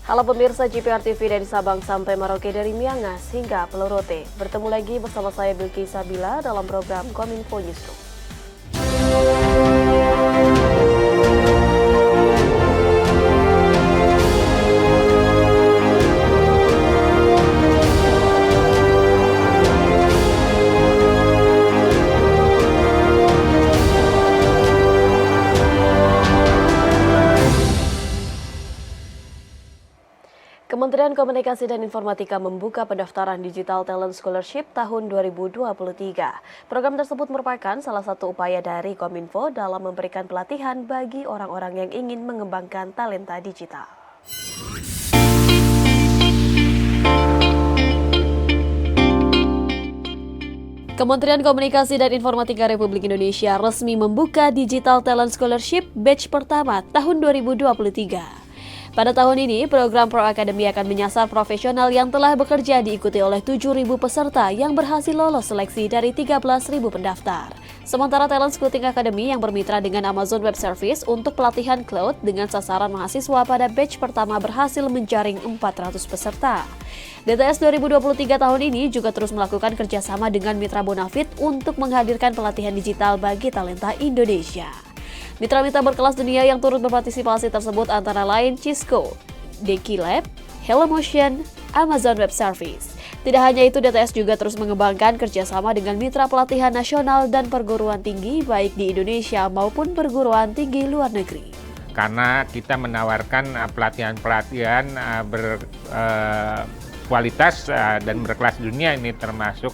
Halo pemirsa GPR TV dari Sabang sampai Merauke, dari Miangas hingga Pulau Rote. Bertemu lagi bersama saya Bilki Sabila dalam program Kominfo Newsroom. Kementerian Komunikasi dan Informatika membuka pendaftaran Digital Talent Scholarship tahun 2023. Program tersebut merupakan salah satu upaya dari Kominfo dalam memberikan pelatihan bagi orang-orang yang ingin mengembangkan talenta digital. Kementerian Komunikasi dan Informatika Republik Indonesia resmi membuka Digital Talent Scholarship batch pertama tahun 2023. Pada tahun ini, program Pro Academy akan menyasar profesional yang telah bekerja diikuti oleh 7.000 peserta yang berhasil lolos seleksi dari 13.000 pendaftar. Sementara Talent Scouting Academy yang bermitra dengan Amazon Web Service untuk pelatihan cloud dengan sasaran mahasiswa pada batch pertama berhasil menjaring 400 peserta. DTS 2023 tahun ini juga terus melakukan kerjasama dengan Mitra Bonafit untuk menghadirkan pelatihan digital bagi talenta Indonesia. Mitra-mitra berkelas dunia yang turut berpartisipasi tersebut antara lain Cisco, Dekilab, HelloMotion, Amazon Web Service. Tidak hanya itu, DTS juga terus mengembangkan kerjasama dengan mitra pelatihan nasional dan perguruan tinggi baik di Indonesia maupun perguruan tinggi luar negeri. Karena kita menawarkan pelatihan-pelatihan berkualitas dan berkelas dunia, ini termasuk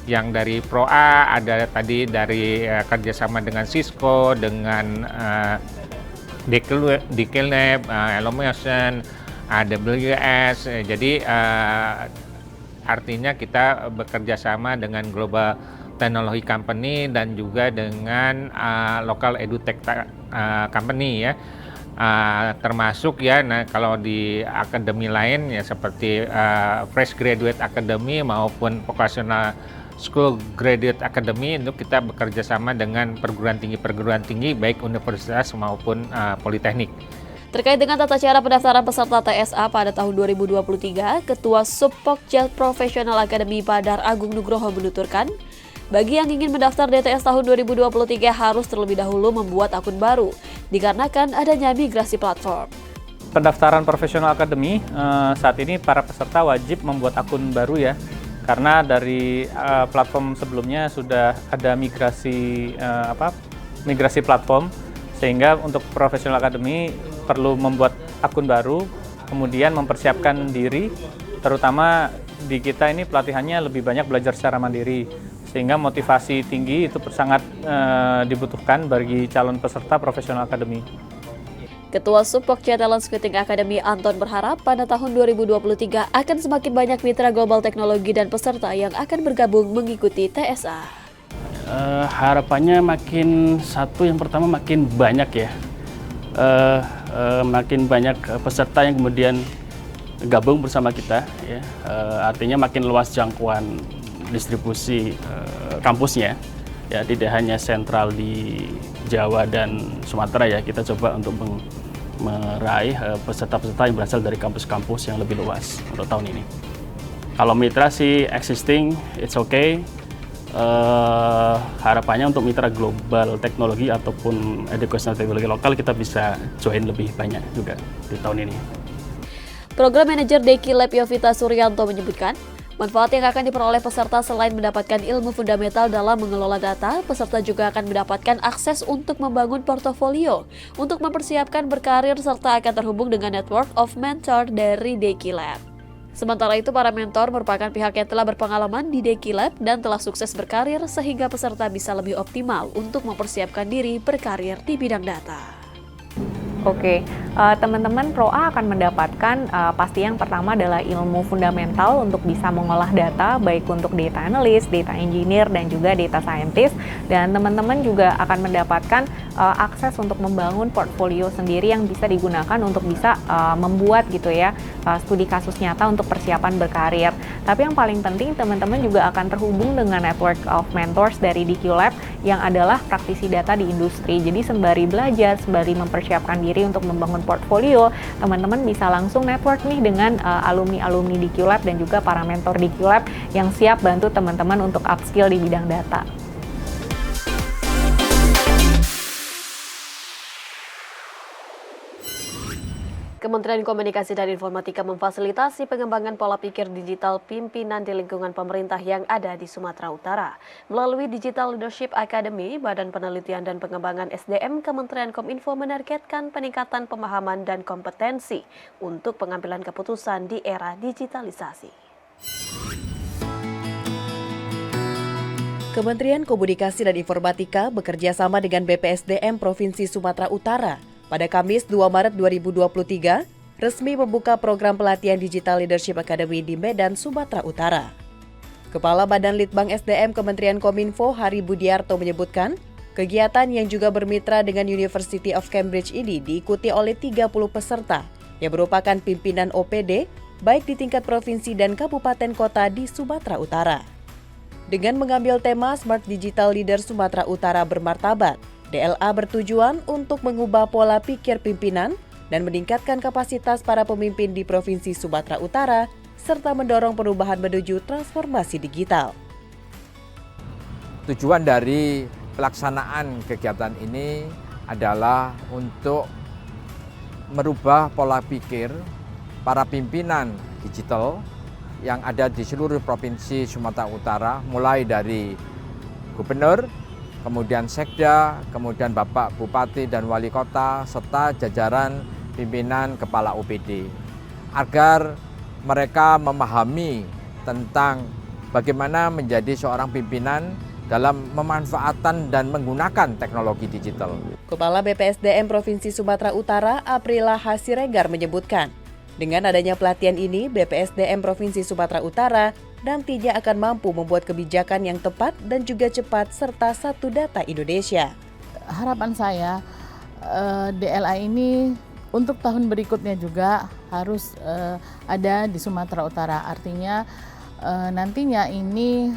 yang dari Pro A, ada tadi dari kerjasama dengan Cisco, dengan Dekilab, HelloMotion, AWS. Jadi artinya kita bekerja sama dengan global technology company dan juga dengan local edutech company ya. Termasuk ya, nah kalau di akademi lain ya seperti Fresh Graduate Academy maupun Vocational School Graduate Academy, itu kita bekerja sama dengan perguruan tinggi baik universitas maupun politeknik. Terkait dengan tata cara pendaftaran peserta TSA pada tahun 2023, Ketua Subpokja Professional Academy Padar Agung Nugroho menuturkan, bagi yang ingin mendaftar DTS tahun 2023 harus terlebih dahulu membuat akun baru, dikarenakan adanya migrasi platform. Pendaftaran Professional Academy saat ini para peserta wajib membuat akun baru ya, karena dari platform sebelumnya sudah ada migrasi platform, sehingga untuk Professional Academy perlu membuat akun baru, kemudian mempersiapkan diri, terutama di kita ini pelatihannya lebih banyak belajar secara mandiri, sehingga motivasi tinggi itu sangat dibutuhkan bagi calon peserta Professional Academy. Ketua Subpokja Talent Scouting Academy Anton berharap pada tahun 2023 akan semakin banyak mitra global teknologi dan peserta yang akan bergabung mengikuti TSA. Harapannya yang pertama makin banyak ya, makin banyak peserta yang kemudian gabung bersama kita ya, artinya makin luas jangkauan distribusi kampusnya ya, tidak hanya sentral di Jawa dan Sumatera ya, kita coba untuk meraih peserta-peserta yang berasal dari kampus-kampus yang lebih luas untuk tahun ini. Kalau mitra sih existing, it's okay. Harapannya untuk mitra global teknologi ataupun educational teknologi lokal kita bisa join lebih banyak juga di tahun ini. Program Manager Dekilab Yovita Suryanto menyebutkan, manfaat yang akan diperoleh peserta selain mendapatkan ilmu fundamental dalam mengelola data, peserta juga akan mendapatkan akses untuk membangun portofolio, untuk mempersiapkan berkarir serta akan terhubung dengan network of mentor dari Dekilab. Sementara itu, para mentor merupakan pihak yang telah berpengalaman di Dekilab dan telah sukses berkarir sehingga peserta bisa lebih optimal untuk mempersiapkan diri berkarir di bidang data. Oke, teman-teman Pro A akan mendapatkan pasti yang pertama adalah ilmu fundamental untuk bisa mengolah data, baik untuk data analyst, data engineer, dan juga data scientist. Dan teman-teman juga akan mendapatkan akses untuk membangun portfolio sendiri yang bisa digunakan untuk bisa membuat gitu ya studi kasus nyata untuk persiapan berkarir. Tapi yang paling penting teman-teman juga akan terhubung dengan network of mentors dari DQ Lab yang adalah praktisi data di industri. Jadi sembari belajar, sembari mempersiapkan diri untuk membangun portfolio, teman-teman bisa langsung network nih dengan alumni-alumni DQ Lab dan juga para mentor DQ Lab yang siap bantu teman-teman untuk upskill di bidang data. Kementerian Komunikasi dan Informatika memfasilitasi pengembangan pola pikir digital pimpinan di lingkungan pemerintah yang ada di Sumatera Utara. Melalui Digital Leadership Academy, Badan Penelitian dan Pengembangan SDM Kementerian Kominfo menargetkan peningkatan pemahaman dan kompetensi untuk pengambilan keputusan di era digitalisasi. Kementerian Komunikasi dan Informatika bekerja sama dengan BPSDM Provinsi Sumatera Utara pada Kamis 2 Maret 2023, resmi membuka program pelatihan Digital Leadership Academy di Medan, Sumatera Utara. Kepala Badan Litbang SDM Kementerian Kominfo, Hari Budiarto menyebutkan, kegiatan yang juga bermitra dengan University of Cambridge ini diikuti oleh 30 peserta yang merupakan pimpinan OPD, baik di tingkat provinsi dan kabupaten kota di Sumatera Utara. Dengan mengambil tema Smart Digital Leader Sumatera Utara Bermartabat, DLA bertujuan untuk mengubah pola pikir pimpinan dan meningkatkan kapasitas para pemimpin di Provinsi Sumatera Utara, serta mendorong perubahan menuju transformasi digital. Tujuan dari pelaksanaan kegiatan ini adalah untuk merubah pola pikir para pimpinan digital yang ada di seluruh Provinsi Sumatera Utara, mulai dari gubernur, kemudian sekda, kemudian Bapak Bupati dan Wali Kota, serta jajaran pimpinan kepala OPD, agar mereka memahami tentang bagaimana menjadi seorang pimpinan dalam memanfaatkan dan menggunakan teknologi digital. Kepala BPSDM Provinsi Sumatera Utara, Aprila Hasiregar menyebutkan, dengan adanya pelatihan ini, BPSDM Provinsi Sumatera Utara nantinya akan mampu membuat kebijakan yang tepat dan juga cepat serta satu data Indonesia. Harapan saya DLA ini untuk tahun berikutnya juga harus ada di Sumatera Utara. Artinya nantinya ini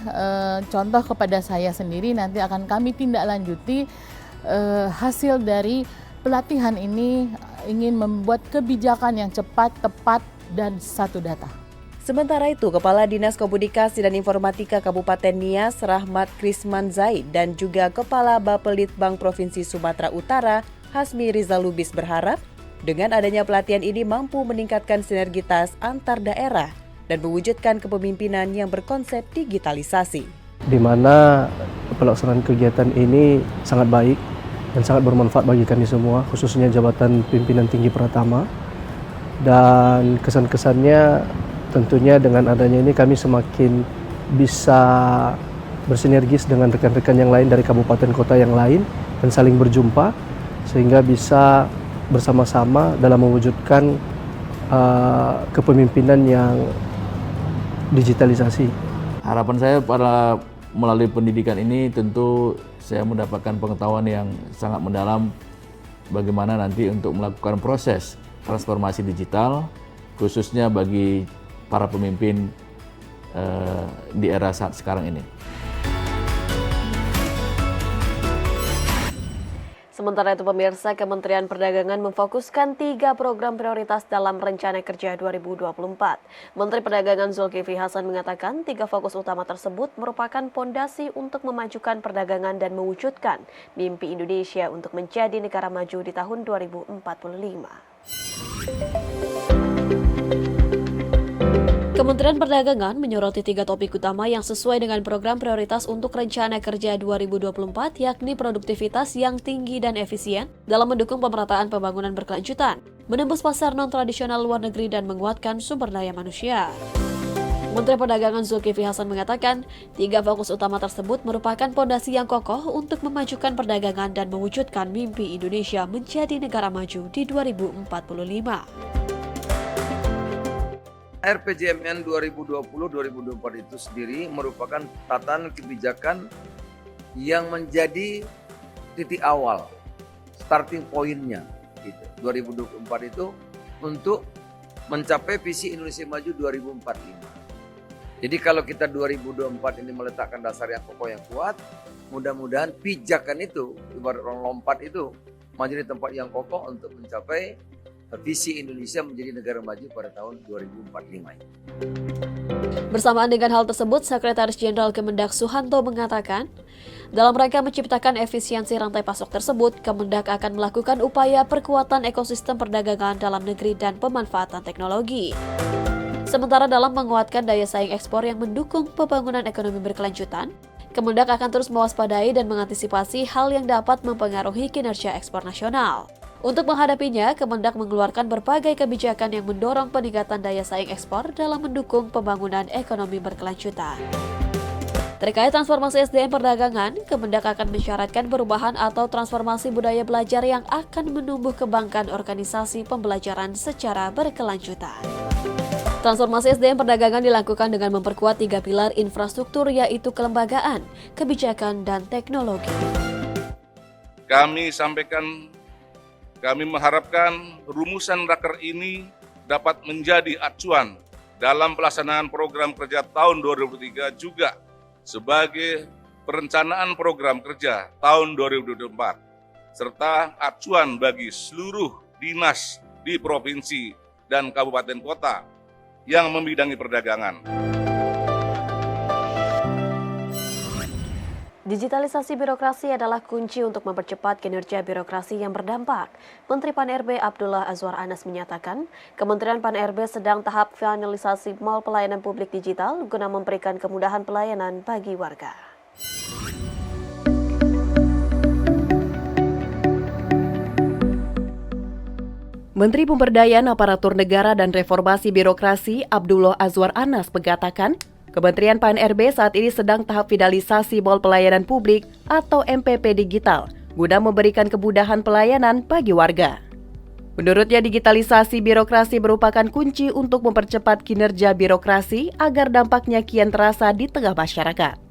contoh kepada saya sendiri, nanti akan kami tindak lanjuti hasil dari pelatihan ini, ingin membuat kebijakan yang cepat, tepat, dan satu data. Sementara itu, Kepala Dinas Komunikasi dan Informatika Kabupaten Nias, Rahmat Krisman Zaid, dan juga Kepala Bapelitbang Provinsi Sumatera Utara, Hasmi Rizalubis berharap, dengan adanya pelatihan ini mampu meningkatkan sinergitas antar daerah dan mewujudkan kepemimpinan yang berkonsep digitalisasi. Di mana pelaksanaan kegiatan ini sangat baik dan sangat bermanfaat bagi kami semua, khususnya jabatan pimpinan tinggi Pratama. Dan kesan-kesannya tentunya dengan adanya ini kami semakin bisa bersinergis dengan rekan-rekan yang lain dari kabupaten kota yang lain dan saling berjumpa sehingga bisa bersama-sama dalam mewujudkan kepemimpinan yang digitalisasi. Harapan saya melalui pendidikan ini tentu saya mendapatkan pengetahuan yang sangat mendalam bagaimana nanti untuk melakukan proses transformasi digital khususnya bagi para pemimpin di era saat sekarang ini. Sementara itu pemirsa, Kementerian Perdagangan memfokuskan 3 program prioritas dalam Rencana Kerja 2024. Menteri Perdagangan Zulkifli Hasan mengatakan 3 fokus utama tersebut merupakan fondasi untuk memajukan perdagangan dan mewujudkan mimpi Indonesia untuk menjadi negara maju di tahun 2045. Kementerian Perdagangan menyoroti 3 topik utama yang sesuai dengan program prioritas untuk Rencana Kerja 2024, yakni produktivitas yang tinggi dan efisien dalam mendukung pemerataan pembangunan berkelanjutan, menembus pasar non-tradisional luar negeri dan menguatkan sumber daya manusia. Menteri Perdagangan Zulkifli Hasan mengatakan, 3 fokus utama tersebut merupakan fondasi yang kokoh untuk memajukan perdagangan dan mewujudkan mimpi Indonesia menjadi negara maju di 2045. RPJMN 2020-2024 itu sendiri merupakan tatanan kebijakan yang menjadi titik awal, starting point-nya gitu. 2024 itu untuk mencapai visi Indonesia Maju 2045. Jadi kalau kita 2024 ini meletakkan dasar yang kokoh yang kuat, mudah-mudahan pijakan itu, ibarat orang lompat itu, menjadi tempat yang kokoh untuk mencapai visi Indonesia menjadi negara maju pada tahun 2045 ini. Bersamaan dengan hal tersebut, Sekretaris Jenderal Kemendak Suhanto mengatakan, dalam rangka menciptakan efisiensi rantai pasok tersebut, Kemendak akan melakukan upaya perkuatan ekosistem perdagangan dalam negeri dan pemanfaatan teknologi. Sementara dalam menguatkan daya saing ekspor yang mendukung pembangunan ekonomi berkelanjutan, Kemendak akan terus mewaspadai dan mengantisipasi hal yang dapat mempengaruhi kinerja ekspor nasional. Untuk menghadapinya, Kemendak mengeluarkan berbagai kebijakan yang mendorong peningkatan daya saing ekspor dalam mendukung pembangunan ekonomi berkelanjutan. Terkait transformasi SDM perdagangan, Kemendak akan mensyaratkan perubahan atau transformasi budaya belajar yang akan menumbuh kembangkan organisasi pembelajaran secara berkelanjutan. Transformasi SDM perdagangan dilakukan dengan memperkuat 3 pilar infrastruktur, yaitu kelembagaan, kebijakan, dan teknologi. Kami mengharapkan rumusan Raker ini dapat menjadi acuan dalam pelaksanaan program kerja tahun 2023 juga sebagai perencanaan program kerja tahun 2024, serta acuan bagi seluruh dinas di provinsi dan kabupaten kota yang membidangi perdagangan. Digitalisasi birokrasi adalah kunci untuk mempercepat kinerja birokrasi yang berdampak. Menteri Pan-RB Abdullah Azwar Anas menyatakan, Kementerian Pan-RB sedang tahap finalisasi Mall Pelayanan Publik Digital guna memberikan kemudahan pelayanan bagi warga. Menteri Pemberdayaan Aparatur Negara dan Reformasi Birokrasi Abdullah Azwar Anas mengatakan, Kementerian Pan-RB saat ini sedang tahap finalisasi Mall Pelayanan Publik atau MPP Digital guna memberikan kemudahan pelayanan bagi warga. Menurutnya, digitalisasi birokrasi merupakan kunci untuk mempercepat kinerja birokrasi agar dampaknya kian terasa di tengah masyarakat.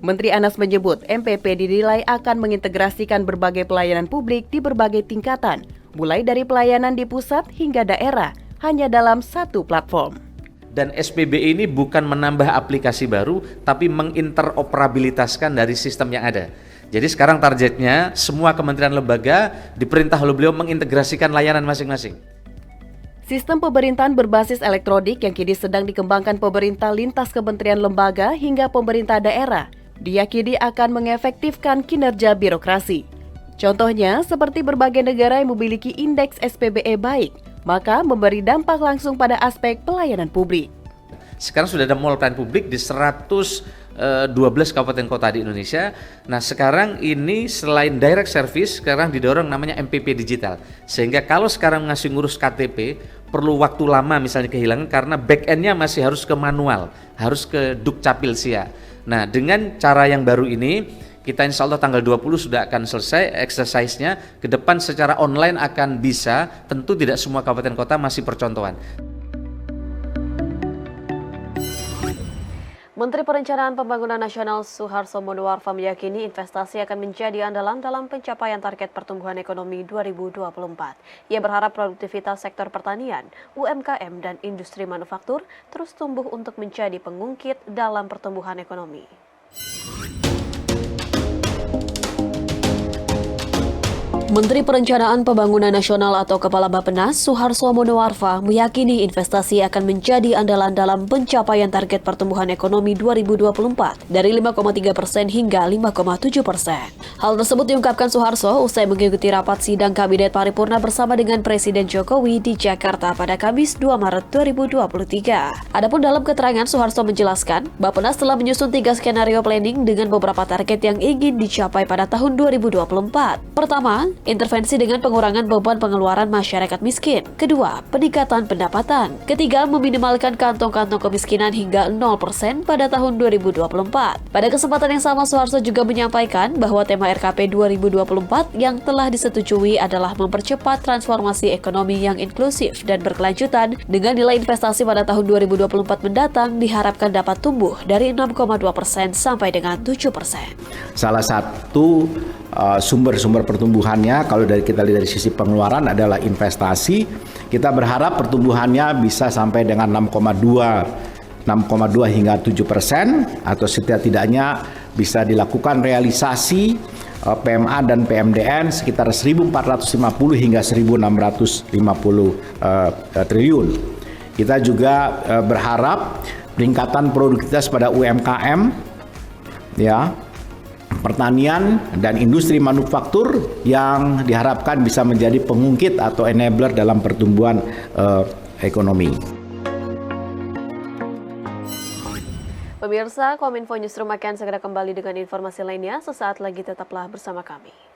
Menteri Anas menyebut MPP dinilai akan mengintegrasikan berbagai pelayanan publik di berbagai tingkatan, mulai dari pelayanan di pusat hingga daerah, hanya dalam satu platform. Dan SPBE ini bukan menambah aplikasi baru, tapi menginteroperabilitaskan dari sistem yang ada. Jadi sekarang targetnya semua kementerian lembaga diperintah oleh beliau mengintegrasikan layanan masing-masing. Sistem pemerintahan berbasis elektronik yang kini sedang dikembangkan pemerintah lintas kementerian lembaga hingga pemerintah daerah diyakini akan mengefektifkan kinerja birokrasi. Contohnya, seperti berbagai negara yang memiliki indeks SPBE baik, maka memberi dampak langsung pada aspek pelayanan publik. Sekarang sudah ada mall pelayanan publik di 112 kabupaten kota di Indonesia. Nah, sekarang ini selain direct service, sekarang didorong namanya MPP digital. Sehingga kalau sekarang ngasih ngurus KTP, perlu waktu lama misalnya kehilangan karena back-end-nya masih harus ke manual, harus ke Dukcapil SIA. Nah, dengan cara yang baru ini, kita insya Allah tanggal 20 sudah akan selesai exercise-nya. Ke depan secara online akan bisa, tentu tidak semua kabupaten kota masih percontohan. Menteri Perencanaan Pembangunan Nasional Suharto Monoarfa meyakini investasi akan menjadi andalan dalam pencapaian target pertumbuhan ekonomi 2024. Ia berharap produktivitas sektor pertanian, UMKM, dan industri manufaktur terus tumbuh untuk menjadi pengungkit dalam pertumbuhan ekonomi. Menteri Perencanaan Pembangunan Nasional atau Kepala Bappenas Suharto Monoarfa meyakini investasi akan menjadi andalan dalam pencapaian target pertumbuhan ekonomi 2024 dari 5,3% hingga 5,7%. Hal tersebut diungkapkan Suharto usai mengikuti rapat sidang Kabinet Paripurna bersama dengan Presiden Jokowi di Jakarta pada Kamis 2 Maret 2023. Adapun dalam keterangan, Suharto menjelaskan, Bappenas telah menyusun 3 skenario planning dengan beberapa target yang ingin dicapai pada tahun 2024. Pertama, intervensi dengan pengurangan beban pengeluaran masyarakat miskin. Kedua, peningkatan pendapatan. Ketiga, meminimalkan kantong-kantong kemiskinan hingga 0% pada tahun 2024. Pada kesempatan yang sama, Suharto juga menyampaikan bahwa tema RKP 2024 yang telah disetujui adalah mempercepat transformasi ekonomi yang inklusif dan berkelanjutan dengan nilai investasi pada tahun 2024 mendatang diharapkan dapat tumbuh dari 6,2% sampai dengan 7%. Salah satu sumber-sumber pertumbuhannya kalau kita lihat dari sisi pengeluaran adalah investasi. Kita berharap pertumbuhannya bisa sampai dengan 6,2 6,2 hingga 7% atau setidak-tidaknya bisa dilakukan realisasi PMA dan PMDN sekitar 1.450 hingga 1.650 triliun. Kita juga berharap peningkatan produktivitas pada UMKM, ya, pertanian dan industri manufaktur yang diharapkan bisa menjadi pengungkit atau enabler dalam pertumbuhan ekonomi. Pemirsa, Kominfo Newsroom akan segera kembali dengan informasi lainnya. Sesaat lagi tetaplah bersama kami.